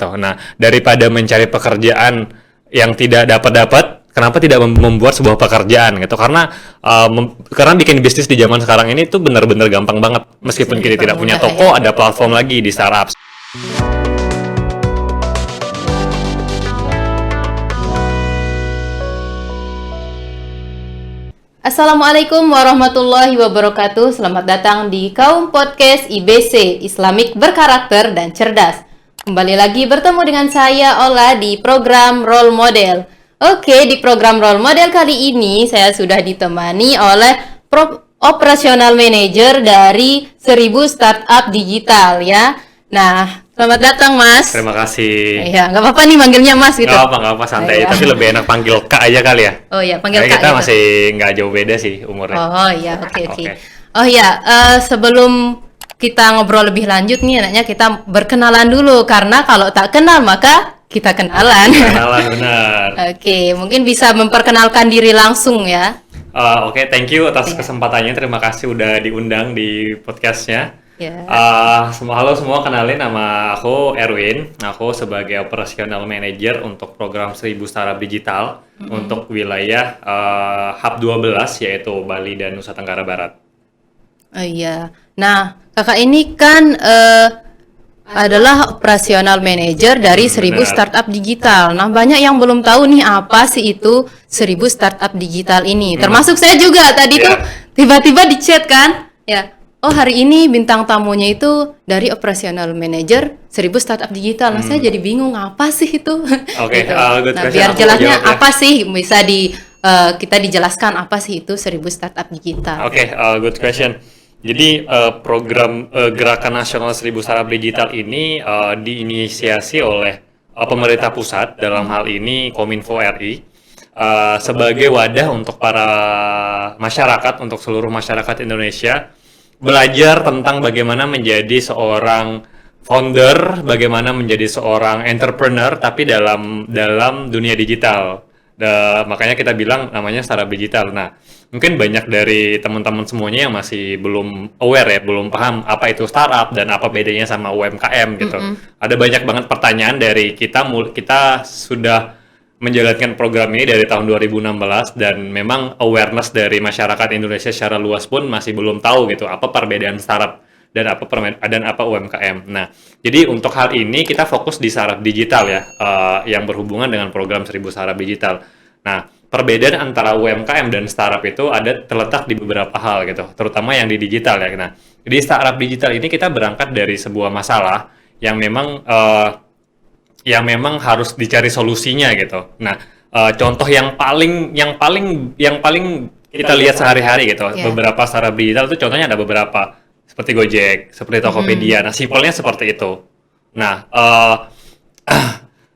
gitu. Nah, daripada mencari pekerjaan yang tidak dapat, kenapa tidak membuat sebuah pekerjaan gitu? Karena bikin bisnis di zaman sekarang ini tuh benar-benar gampang banget. Meskipun kita tidak punya toko, ada platform lagi di startup. Assalamualaikum warahmatullahi wabarakatuh. Selamat datang di Kaum Podcast IBC, Islamic Berkarakter dan Cerdas. Kembali lagi bertemu dengan saya Ola di program Role Model. Oke, di program Role Model kali ini saya sudah ditemani oleh Operational Manager dari 1000 Startup Digital ya. Nah, selamat datang Mas. Terima kasih. Iya, nggak apa-apa nih manggilnya Mas gitu. Nggak apa-apa, santai. Iya. Tapi lebih enak panggil Kak aja kali ya. Oh iya, panggil Karena Kak kita gitu. masih nggak jauh beda sih umurnya. Oh iya, oke. Oke. Oh iya, sebelum kita ngobrol lebih lanjut nih, enaknya kita berkenalan dulu karena kalau tak kenal maka kita kenalan. Kenalan benar. Oke, mungkin bisa memperkenalkan diri langsung ya. Oke, thank you atas kesempatannya. Terima kasih udah diundang di podcastnya. Ya. Halo semua, kenalin nama aku Erwin. Aku sebagai Operational Manager untuk program 1000 Startup Digital untuk wilayah Hub 12 yaitu Bali dan Nusa Tenggara Barat. Oh iya. Nah, kakak ini kan adalah Operational Manager dari 1000 Benar. Startup Digital. Nah, banyak yang belum tahu nih apa sih itu 1000 Startup Digital ini. Termasuk saya juga tadi Iya. tuh tiba-tiba di chat kan. Ya. Oh, hari ini bintang tamunya itu dari Operational Manager 1000 Startup Digital. Nah, saya jadi bingung apa sih itu. Oke, Gitu. good Nah, question. biar Aku jelasnya jawab ya. apa sih bisa kita dijelaskan apa sih itu 1000 Startup Digital. Oke, good question. Jadi program Gerakan Nasional 1000 Startup Digital ini diinisiasi oleh pemerintah pusat, dalam hal ini Kominfo RI, sebagai wadah untuk para masyarakat, untuk seluruh masyarakat Indonesia belajar tentang bagaimana menjadi seorang founder, bagaimana menjadi seorang entrepreneur tapi dalam dunia digital. Makanya kita bilang namanya startup digital. Nah, mungkin banyak dari teman-teman semuanya yang masih belum aware ya, belum paham apa itu startup dan apa bedanya sama UMKM gitu. Ada banyak banget pertanyaan dari kita sudah menjalankan program ini dari tahun 2016 dan memang awareness dari masyarakat Indonesia secara luas pun masih belum tahu gitu apa perbedaan startup dan apa UMKM. Nah, jadi untuk hal ini kita fokus di startup digital ya, yang berhubungan dengan program 1000 Startup Digital. Nah, perbedaan antara UMKM dan startup itu terletak di beberapa hal gitu, terutama yang di digital ya. Nah, di startup digital ini kita berangkat dari sebuah masalah yang memang harus dicari solusinya gitu. Nah, contoh yang paling kita lihat sehari-hari gitu. Yeah. Beberapa startup digital itu contohnya ada beberapa seperti Gojek, seperti Tokopedia. Nah, simpelnya seperti itu. Nah,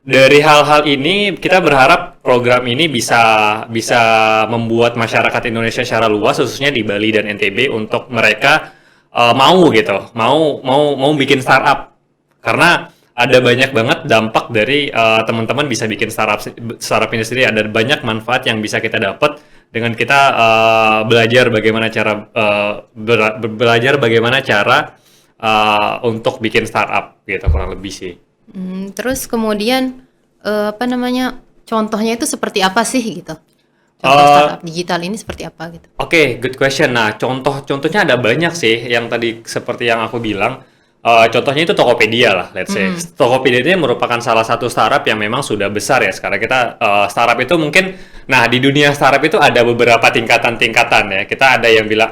dari hal-hal ini kita berharap program ini bisa membuat masyarakat Indonesia secara luas, khususnya di Bali dan NTB, untuk mereka mau bikin startup. Karena ada banyak banget dampak dari teman-teman bisa bikin startup ini sendiri. Ada banyak manfaat yang bisa kita dapat dengan kita belajar bagaimana cara untuk bikin startup gitu, kurang lebih sih. Terus kemudian contohnya itu seperti apa sih gitu? Contoh startup digital ini seperti apa gitu? Oke, good question. Nah, contohnya ada banyak sih. Yang tadi seperti yang aku bilang, contohnya itu Tokopedia lah, let's say. Tokopedia ini merupakan salah satu startup yang memang sudah besar ya. Sekarang kita startup itu mungkin, nah di dunia startup itu ada beberapa tingkatan-tingkatan ya. Kita ada yang bilang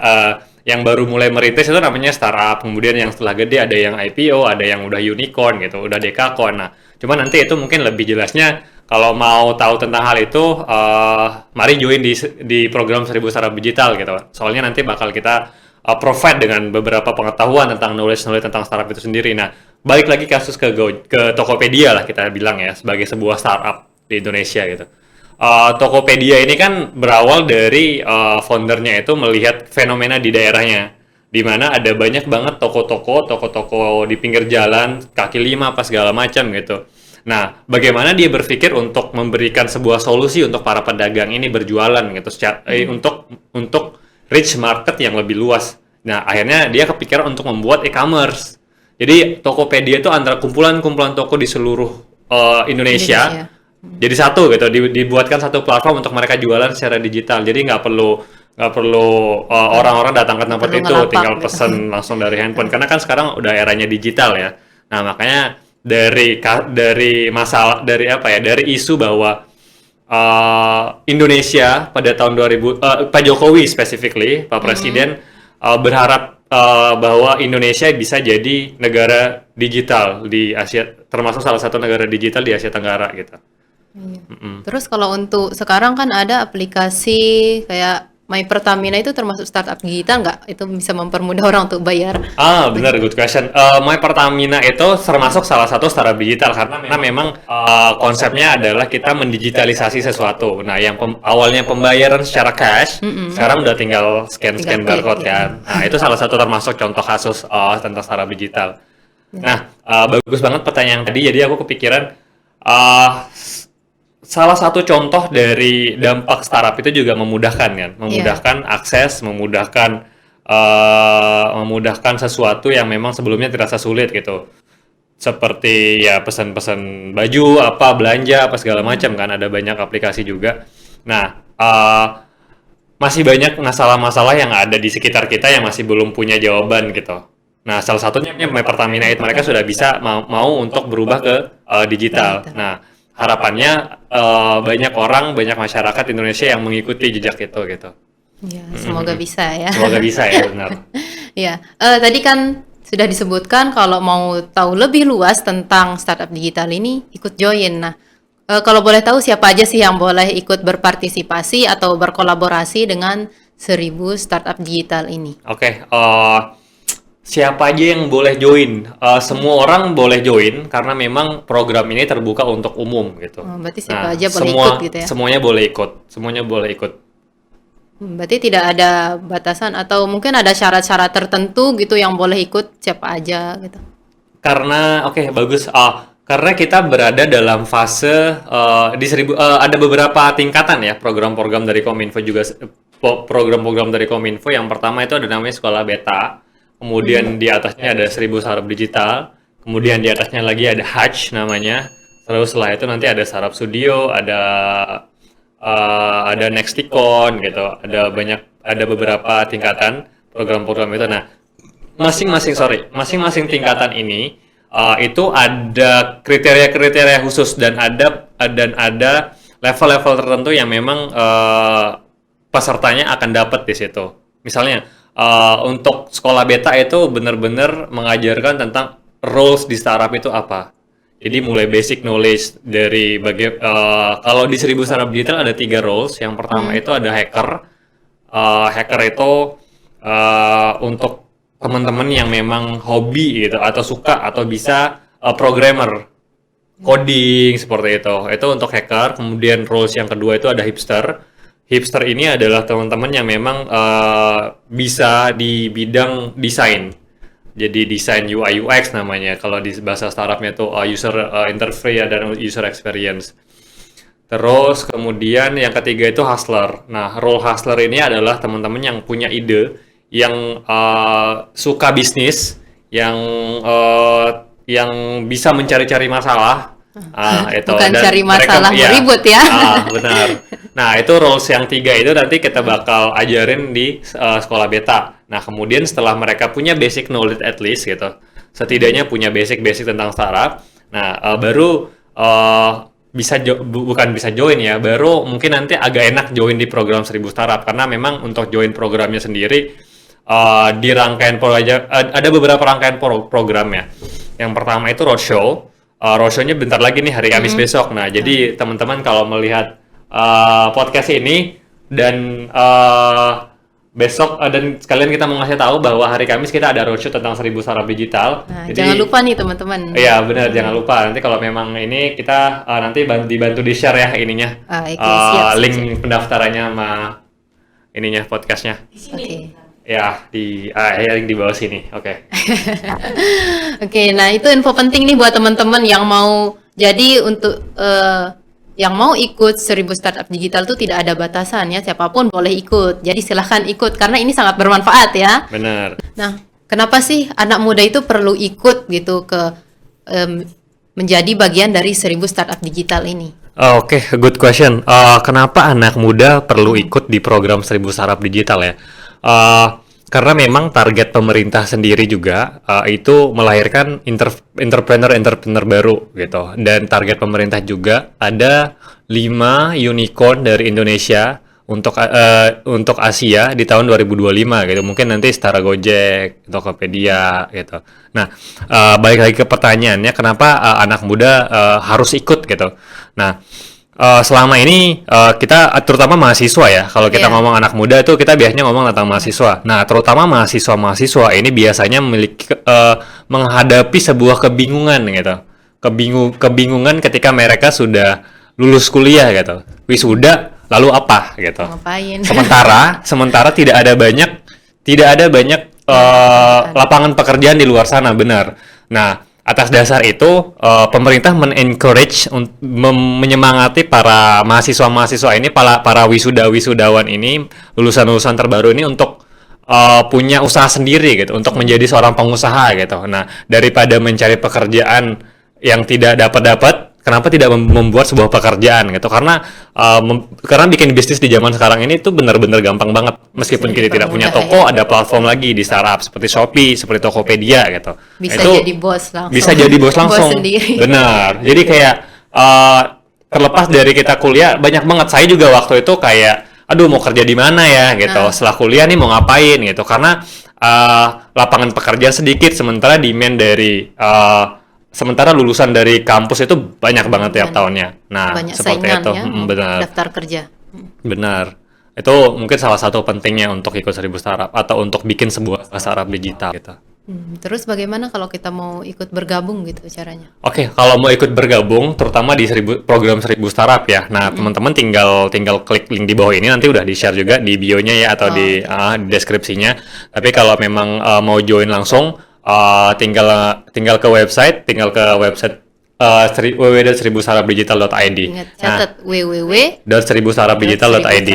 yang baru mulai merintis itu namanya startup. Kemudian yang setelah gede ada yang IPO, ada yang udah unicorn gitu, udah dekakorn. Nah, cuma nanti itu mungkin lebih jelasnya kalau mau tahu tentang hal itu, mari join di program 1000 Startup Digital gitu. Soalnya nanti bakal kita provide dengan beberapa pengetahuan tentang knowledge tentang startup itu sendiri. Nah, balik lagi kasus ke Tokopedia lah kita bilang ya, sebagai sebuah startup di Indonesia gitu. Tokopedia ini kan berawal dari foundernya itu melihat fenomena di daerahnya, di mana ada banyak banget toko-toko di pinggir jalan, kaki lima, apa segala macam gitu. Nah, bagaimana dia berpikir untuk memberikan sebuah solusi untuk para pedagang ini berjualan gitu, untuk reach market yang lebih luas. Nah, akhirnya dia kepikiran untuk membuat e-commerce. Jadi Tokopedia itu antara kumpulan-kumpulan toko di seluruh Indonesia. Indonesia. Jadi satu gitu, dibuatkan satu platform untuk mereka jualan secara digital. Jadi nggak perlu orang-orang datang ke tempat perlu itu, ngelapak tinggal gitu. pesen langsung dari handphone. Karena kan sekarang udah eranya digital ya. Nah makanya dari isu bahwa Indonesia pada tahun 2000, Pak Jokowi specifically, Pak Presiden berharap bahwa Indonesia bisa jadi negara digital di Asia, termasuk salah satu negara digital di Asia Tenggara gitu. Terus kalau untuk sekarang kan ada aplikasi kayak My Pertamina itu termasuk startup digital nggak? Itu bisa mempermudah orang untuk bayar. Benar, good question. My Pertamina itu termasuk salah satu startup digital karena memang konsepnya adalah kita mendigitalisasi sesuatu. Nah, yang awalnya pembayaran secara cash, sekarang udah tinggal scan Tinggal klik, barcode ya. kan. Nah, itu salah satu termasuk contoh kasus tentang startup digital. Nah, bagus banget pertanyaan tadi. Jadi aku kepikiran salah satu contoh dari dampak startup itu juga memudahkan kan, memudahkan akses, memudahkan sesuatu yang memang sebelumnya terasa sulit gitu. Seperti ya pesan-pesan baju, belanja, segala macam kan, ada banyak aplikasi juga. Nah, masih banyak masalah-masalah yang ada di sekitar kita yang masih belum punya jawaban gitu. Nah, salah satunya My Pertamina itu mereka sudah bisa mau untuk berubah ke digital. Nah, harapannya banyak masyarakat Indonesia yang mengikuti jejak itu gitu. Ya, semoga bisa ya. Semoga bisa ya, benar. Ya, tadi kan sudah disebutkan kalau mau tahu lebih luas tentang startup digital ini, ikut join. Nah, kalau boleh tahu siapa aja sih yang boleh ikut berpartisipasi atau berkolaborasi dengan 1000 startup digital ini? Oke, siapa aja yang boleh join? Semua orang boleh join karena memang program ini terbuka untuk umum gitu. Berarti siapa aja boleh ikut gitu ya? Semuanya boleh ikut. Semuanya boleh ikut. Berarti tidak ada batasan atau mungkin ada syarat-syarat tertentu gitu yang boleh ikut siapa aja gitu. Karena bagus. Karena kita berada dalam fase ada beberapa tingkatan ya program-program dari Kominfo juga, program-program dari Kominfo. Yang pertama itu ada namanya sekolah beta. Kemudian di atasnya ada 1000 startup digital, kemudian di atasnya lagi ada Hatch namanya, terus setelah itu nanti ada Startup Studio, ada Nexticon gitu, ada beberapa tingkatan program-program itu. Nah, masing-masing tingkatan ini itu ada kriteria-kriteria khusus dan ada level-level tertentu yang memang pesertanya akan dapat di situ. Misalnya untuk sekolah beta itu benar-benar mengajarkan tentang roles di startup itu apa. Jadi mulai basic knowledge dari kalau di 1000 startup digital ada 3 roles. Yang pertama itu ada hacker. Hacker itu untuk teman-teman yang memang hobi gitu atau suka atau bisa programmer, coding seperti itu. Itu untuk hacker. Kemudian roles yang kedua itu ada hipster. Hipster ini adalah teman-teman yang memang bisa di bidang desain. Jadi desain UI UX namanya. Kalau di bahasa startupnya itu user interface dan user experience. Terus kemudian yang ketiga itu hustler. Nah, role hustler ini adalah teman-teman yang punya ide, yang suka bisnis, yang bisa mencari-cari masalah. Itu. Bukan Dan cari masalah ribut ya. Benar. Nah, itu roles yang 3 itu nanti kita bakal ajarin di sekolah beta. Nah, kemudian setelah mereka punya basic knowledge at least gitu, setidaknya punya basic tentang startup. Nah, baru bukan bisa join ya, baru mungkin nanti agak enak join di program 1000 startup karena memang untuk join programnya sendiri di rangkaian ada beberapa rangkaian program ya. Yang pertama itu roadshow. Roadshow-nya bentar lagi nih hari Kamis besok. Nah, jadi teman-teman kalau melihat podcast ini dan besok dan sekalian kita mau ngasih tahu bahwa hari Kamis kita ada roadshow tentang 1000 startup digital. Nah, Jadi, jangan lupa nih teman-teman. Iya benar, jangan lupa. Nanti kalau memang ini kita nanti dibantu di-share ya ininya. Siap. Link pendaftarannya sama ininya podcastnya. Oke. Ya, link di bawah sini. Oke. Oke, nah itu info penting nih buat teman-teman yang mau untuk yang mau ikut 1000 startup digital tuh tidak ada batasan ya, siapapun boleh ikut. Jadi silahkan ikut karena ini sangat bermanfaat ya. Benar. Nah, kenapa sih anak muda itu perlu ikut gitu ke menjadi bagian dari 1000 startup digital ini? Oke, good question. Kenapa anak muda perlu ikut di program 1000 Startup Digital ya? Eh, karena memang target pemerintah sendiri juga itu melahirkan entrepreneur baru gitu. Dan target pemerintah juga ada 5 unicorn dari Indonesia untuk Asia di tahun 2025 gitu. Mungkin nanti setara Gojek, Tokopedia gitu. Nah, balik lagi ke pertanyaannya, kenapa anak muda harus ikut gitu? Nah, selama ini kita terutama mahasiswa ya, kalau kita Iya. ngomong anak muda itu kita biasanya ngomong tentang mahasiswa. Nah, terutama mahasiswa-mahasiswa ini biasanya menghadapi sebuah kebingungan gitu. Kebingungan ketika mereka sudah lulus kuliah gitu. Wisuda lalu apa gitu. Ngapain? Sementara tidak ada banyak lapangan pekerjaan di luar sana, benar. Nah, atas dasar itu pemerintah menyemangati para mahasiswa-mahasiswa ini, para wisudawan ini, lulusan-lulusan terbaru ini untuk punya usaha sendiri gitu, untuk menjadi seorang pengusaha gitu. Nah, daripada mencari pekerjaan yang tidak dapat, kenapa tidak membuat sebuah pekerjaan gitu? Karena bikin bisnis di zaman sekarang ini tuh benar-benar gampang banget. Meskipun kita tidak punya toko, ada platform lagi di startup seperti Shopee, seperti Tokopedia gitu. Bisa Itu jadi bos langsung. bisa jadi bos langsung. sendiri. Benar. Jadi kayak terlepas dari kita kuliah, banyak banget. Saya juga waktu itu kayak, aduh mau kerja di mana ya gitu. Setelah kuliah nih mau ngapain gitu. Karena lapangan pekerjaan sedikit, sementara lulusan dari kampus itu banyak banget tiap tahunnya. Nah, Banyak seperti saingan itu. ya, Benar. daftar kerja. Benar. Itu mungkin salah satu pentingnya untuk ikut 1000 startup atau untuk bikin sebuah startup digital gitu. Terus bagaimana kalau kita mau ikut bergabung gitu caranya? Oke, kalau mau ikut bergabung, terutama di program 1000 startup ya. Nah, teman-teman tinggal klik link di bawah ini, nanti udah di-share juga di bio-nya ya, atau di deskripsinya. Tapi kalau memang mau join langsung, tinggal ke website www.1000startupdigital.id. Ingat catat www. .1000startupdigital.id.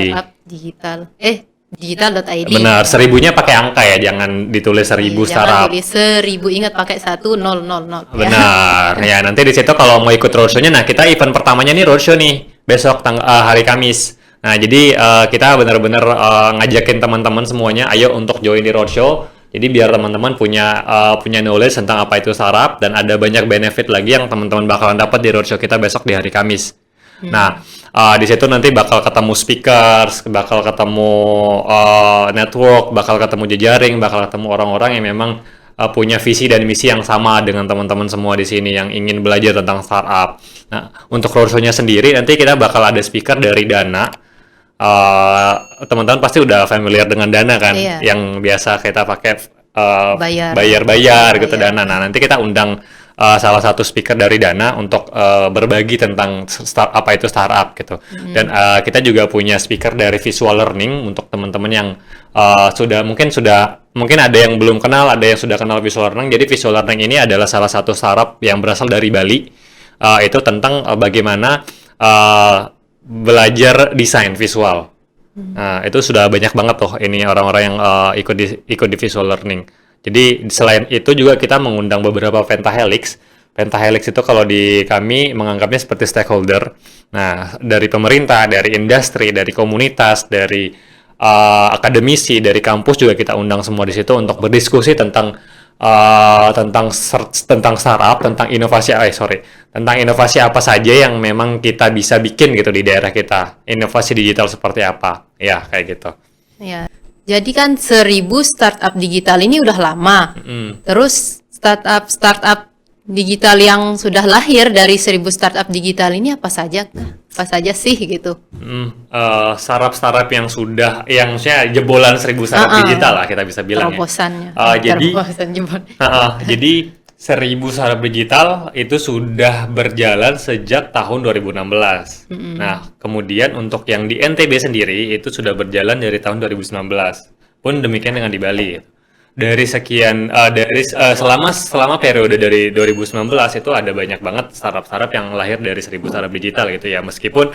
Digital.id. Benar, 1000-nya pakai angka ya, jangan ditulis 1000 Jangan startup. tulis 1000, ingat pakai 1000. Benar. Ya, nanti di situ kalau mau ikut roadshow-nya, nah kita event pertamanya nih roadshow nih, besok hari Kamis. Nah, jadi kita benar-benar ngajakin teman-teman semuanya, ayo untuk join di roadshow. Jadi biar teman-teman punya knowledge tentang apa itu startup, dan ada banyak benefit lagi yang teman-teman bakalan dapat di roadshow kita besok di hari Kamis. Nah, di situ nanti bakal ketemu speakers, bakal ketemu network, bakal ketemu jejaring, bakal ketemu orang-orang yang memang punya visi dan misi yang sama dengan teman-teman semua di sini yang ingin belajar tentang startup. Nah, untuk roadshow-nya sendiri nanti kita bakal ada speaker dari Dana. Teman-teman pasti udah familiar dengan Dana kan, Iya. yang biasa kita pakai Bayar. gitu Dana. Nah, nanti kita undang salah satu speaker dari Dana untuk berbagi tentang apa itu startup gitu. Dan kita juga punya speaker dari Visual Learning untuk teman-teman yang mungkin ada yang belum kenal, ada yang sudah kenal Visual Learning. Jadi Visual Learning ini adalah salah satu startup yang berasal dari Bali. Itu tentang bagaimana belajar desain visual. Nah, itu sudah banyak banget tuh ini orang-orang yang ikut di Visual Learning. Jadi selain itu juga kita mengundang beberapa pentahelix. Pentahelix itu kalau di kami menganggapnya seperti stakeholder. Nah, dari pemerintah, dari industri, dari komunitas, dari akademisi, dari kampus juga kita undang semua di situ untuk berdiskusi tentang startup, tentang inovasi apa saja yang memang kita bisa bikin gitu di daerah kita. Inovasi digital seperti apa? Ya, kayak gitu. Ya. Jadi kan 1000 startup digital ini udah lama. Terus startup digital yang sudah lahir dari 1000 startup digital ini apa saja? Apa saja sih gitu? Startup yang maksudnya jebolan 1000 startup digital lah kita bisa bilang Terobosannya. ya. Terobosan jebol. Jadi 1000 startup digital itu sudah berjalan sejak tahun 2016. Nah, kemudian untuk yang di NTB sendiri itu sudah berjalan dari tahun 2019. Pun demikian dengan di Bali. Dari selama periode dari 2019 itu ada banyak banget startup yang lahir dari 1000 startup digital gitu ya. Meskipun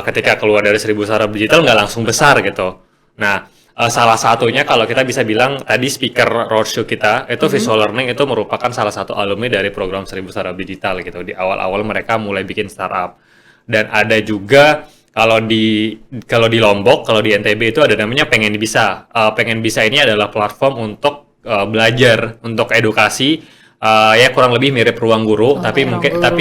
ketika keluar dari 1000 startup digital nggak langsung besar gitu. Nah, Salah satunya kalau kita bisa bilang tadi speaker roadshow kita itu Visual Learning itu merupakan salah satu alumni dari program 1000 Startup Digital gitu. Di awal-awal mereka mulai bikin startup. Dan ada juga kalau di Lombok, kalau di NTB itu ada namanya Pengen Bisa. Pengen Bisa ini adalah platform untuk belajar, untuk edukasi. Ya kurang lebih mirip Ruang Guru, tapi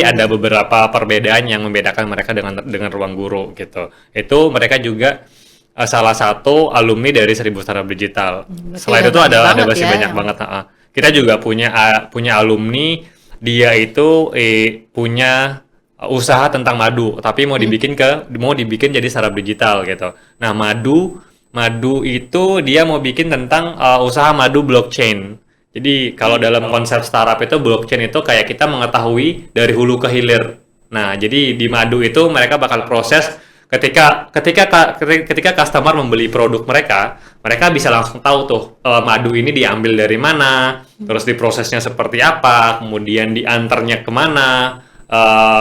ada beberapa perbedaan yang membedakan mereka dengan Ruang Guru gitu. Itu mereka juga salah satu alumni dari 1000 Startup Digital. Selain itu ada masih banyak banget. Kita juga punya alumni, dia itu punya usaha tentang madu, tapi mau dibikin jadi startup digital gitu. Nah, madu itu dia mau bikin tentang usaha madu blockchain. Jadi kalau dalam konsep startup itu blockchain itu kayak kita mengetahui dari hulu ke hilir. Nah, jadi di madu itu mereka bakal proses ketika customer membeli produk mereka bisa langsung tahu tuh madu ini diambil dari mana, terus diprosesnya seperti apa, kemudian diantarnya kemana,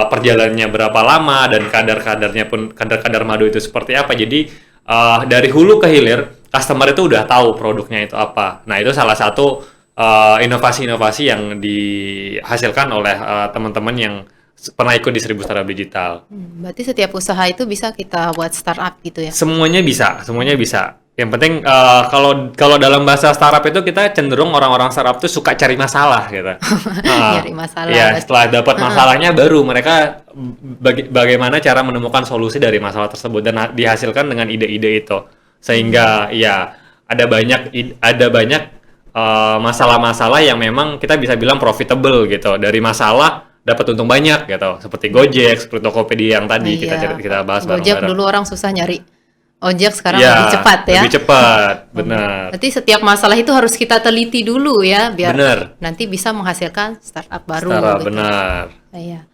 perjalanannya berapa lama, dan kadar madu itu seperti apa. Jadi dari hulu ke hilir customer itu udah tahu produknya itu apa. Nah, itu salah satu inovasi-inovasi yang dihasilkan oleh teman-teman yang pernah ikut di 1000 Startup Digital. Berarti setiap usaha itu bisa kita buat startup gitu ya? Semuanya bisa. Yang penting kalau dalam bahasa startup itu kita cenderung orang-orang startup tuh suka cari masalah gitu. Cari masalah. Ya, setelah dapat masalahnya baru mereka bagaimana cara menemukan solusi dari masalah tersebut dan dihasilkan dengan ide-ide itu. Sehingga ya ada banyak masalah-masalah yang memang kita bisa bilang profitable gitu. Dari masalah dapat untung banyak gitu, seperti Gojek, seperti Tokopedia yang tadi kita bahas bareng-bareng. Gojek dulu orang susah nyari ojek, sekarang lebih cepat ya. Lebih cepat, benar. Berarti setiap masalah itu harus kita teliti dulu ya, biar benar. Nanti bisa menghasilkan startup baru. Gitu. Benar. Iya.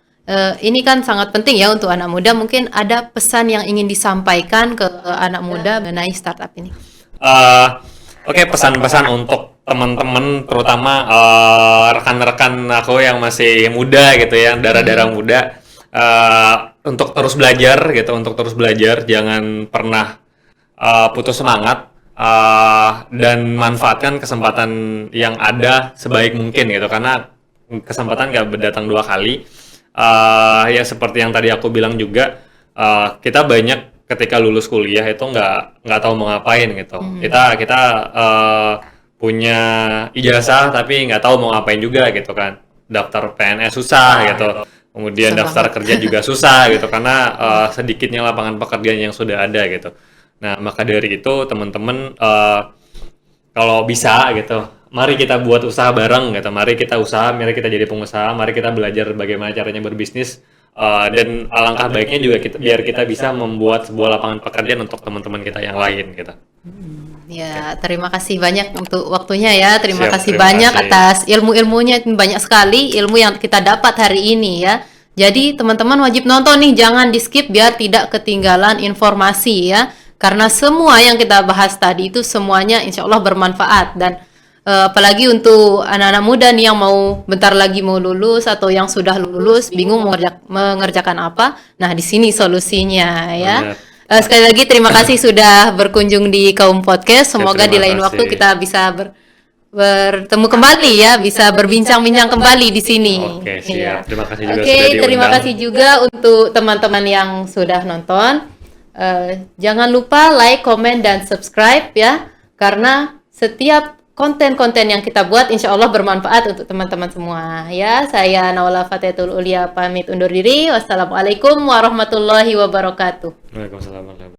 Ini kan sangat penting ya untuk anak muda. Mungkin ada pesan yang ingin disampaikan ke anak muda mengenai startup ini. Oke, pesan-pesan untuk teman-teman, terutama rekan-rekan aku yang masih muda gitu ya, darah-darah muda, untuk terus belajar, jangan pernah putus semangat, dan manfaatkan kesempatan yang ada sebaik mungkin gitu, karena kesempatan gak berdatang dua kali. Ya seperti yang tadi aku bilang juga, kita banyak ketika lulus kuliah itu nggak tahu mau ngapain gitu. Kita punya ijazah tapi nggak tahu mau ngapain juga gitu kan. Daftar PNS susah gitu. Kemudian daftar kerja juga susah gitu karena sedikitnya lapangan pekerjaan yang sudah ada gitu. Nah, maka dari itu teman-teman kalau bisa gitu, mari kita buat usaha bareng gitu. Mari kita jadi pengusaha, mari kita belajar bagaimana caranya berbisnis. Dan alangkah baiknya juga biar kita bisa membuat sebuah lapangan pekerjaan untuk teman-teman kita yang lain gitu. Ya, terima kasih banyak untuk waktunya ya. Terima kasih banyak atas ilmu-ilmunya, banyak sekali ilmu yang kita dapat hari ini ya. Jadi teman-teman wajib nonton nih, jangan di-skip biar tidak ketinggalan informasi ya. Karena semua yang kita bahas tadi itu semuanya insya Allah bermanfaat, dan apalagi untuk anak-anak muda nih yang bentar lagi mau lulus atau yang sudah lulus bingung mengerjakan apa. Nah, di sini solusinya ya. Sekali lagi terima kasih sudah berkunjung di Kaum Podcast. Semoga di lain waktu kita bisa bertemu kembali ya, bisa berbincang-bincang kembali di sini. Oke, siap. Terima kasih juga sudah diundang. Terima kasih juga untuk teman-teman yang sudah nonton. Jangan lupa like, comment, dan subscribe ya, karena setiap konten-konten yang kita buat insya Allah bermanfaat untuk teman-teman semua ya. Saya Naula Fatihatul Ulia pamit undur diri. Wassalamualaikum warahmatullahi wabarakatuh. Waalaikumsalam.